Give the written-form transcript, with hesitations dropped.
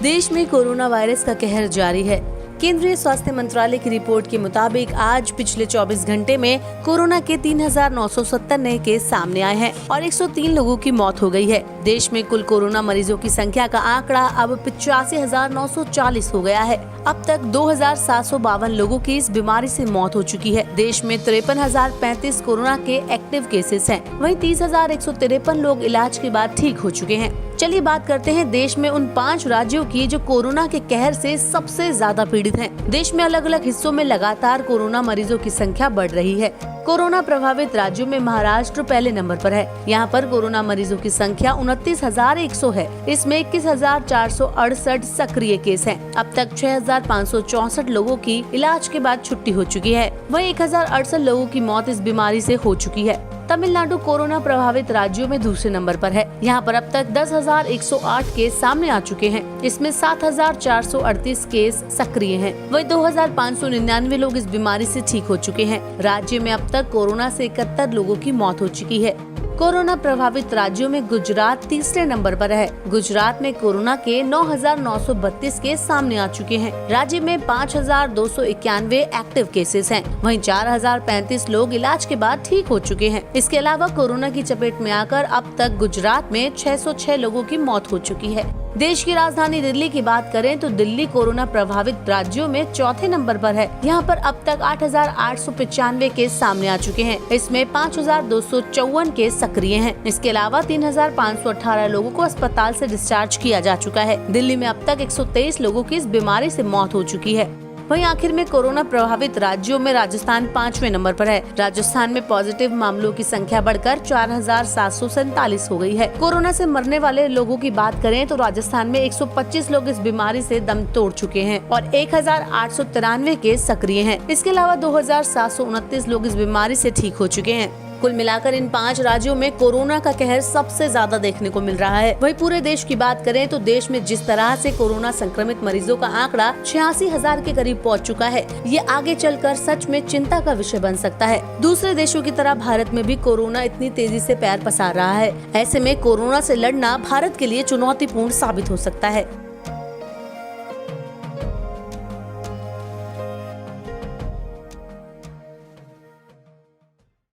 देश में corona virus का कहर जारी है। केंद्रीय स्वास्थ्य मंत्रालय की रिपोर्ट के मुताबिक आज पिछले 24 घंटे में कोरोना के 3,970 नए केस सामने आए हैं और 103 लोगों की मौत हो गई है। देश में कुल कोरोना मरीजों की संख्या का आंकड़ा अब 85,940 हो गया है। अब तक 2,752 लोगों की इस बीमारी से मौत हो चुकी है। देश में 53,035 कोरोना के एक्टिव केसेस हैं। वहीं 30,153 लोग इलाज के बाद ठीक हो चुके हैं। चलिए बात करते हैं देश में उन 5 राज्यों की जो कोरोना के कहर से सबसे ज्यादा पीड़ित हैं। देश में अलग अलग हिस्सों में लगातार कोरोना मरीजों की संख्या बढ़ रही है। कोरोना प्रभावित राज्यों में महाराष्ट्र पहले नंबर पर है। यहाँ पर कोरोना मरीजों की संख्या 29,100 है। इसमें 21,468 सक्रिय केस हैं। अब तक 6,564 लोगों की इलाज के बाद छुट्टी हो चुकी है। वहीं 1,068 लोगों की मौत इस बीमारी से हो चुकी है। तमिलनाडु कोरोना प्रभावित राज्यों में दूसरे नंबर पर है। यहाँ पर अब तक 10,108 केस सामने आ चुके हैं। इसमें 7,438 केस सक्रिय हैं। वहीं 2,599 लोग इस बीमारी से ठीक हो चुके हैं। राज्य में अब तक कोरोना से 71 लोगों की मौत हो चुकी है। कोरोना प्रभावित राज्यों में गुजरात तीसरे नंबर पर है। गुजरात में कोरोना के 9,932 केस सामने आ चुके हैं। राज्य में 5,291 एक्टिव केसेस हैं। वहीं 4,035 लोग इलाज के बाद ठीक हो चुके हैं। इसके अलावा कोरोना की चपेट में आकर अब तक गुजरात में 606 लोगों की मौत हो चुकी है। देश की राजधानी दिल्ली की बात करें तो दिल्ली कोरोना प्रभावित राज्यों में चौथे नंबर पर है। यहाँ पर अब तक 8,895 केस सामने आ चुके हैं। इसमें 5,254 केस सक्रिय हैं। इसके अलावा 3,518 लोगों को अस्पताल से डिस्चार्ज किया जा चुका है। दिल्ली में अब तक 123 लोगों की इस बीमारी से मौत हो चुकी है। वहीं आखिर में कोरोना प्रभावित राज्यों में राजस्थान 5वें नंबर पर है। राजस्थान में पॉजिटिव मामलों की संख्या बढ़कर 4,747 हो गई है। कोरोना से मरने वाले लोगों की बात करें तो राजस्थान में 125 लोग इस बीमारी से दम तोड़ चुके हैं और 1,893 केस सक्रिय हैं। इसके अलावा 2,729 लोग इस बीमारी से ठीक हो चुके हैं। कुल मिलाकर इन 5 राज्यों में कोरोना का कहर सबसे ज्यादा देखने को मिल रहा है। वहीं पूरे देश की बात करें तो देश में जिस तरह से कोरोना संक्रमित मरीजों का आंकड़ा 86,000 के करीब पहुंच चुका है, ये आगे चलकर सच में चिंता का विषय बन सकता है। दूसरे देशों की तरह भारत में भी कोरोना इतनी तेजी से पैर पसार रहा है। ऐसे में कोरोना से लड़ना भारत के लिए चुनौतीपूर्ण साबित हो सकता है।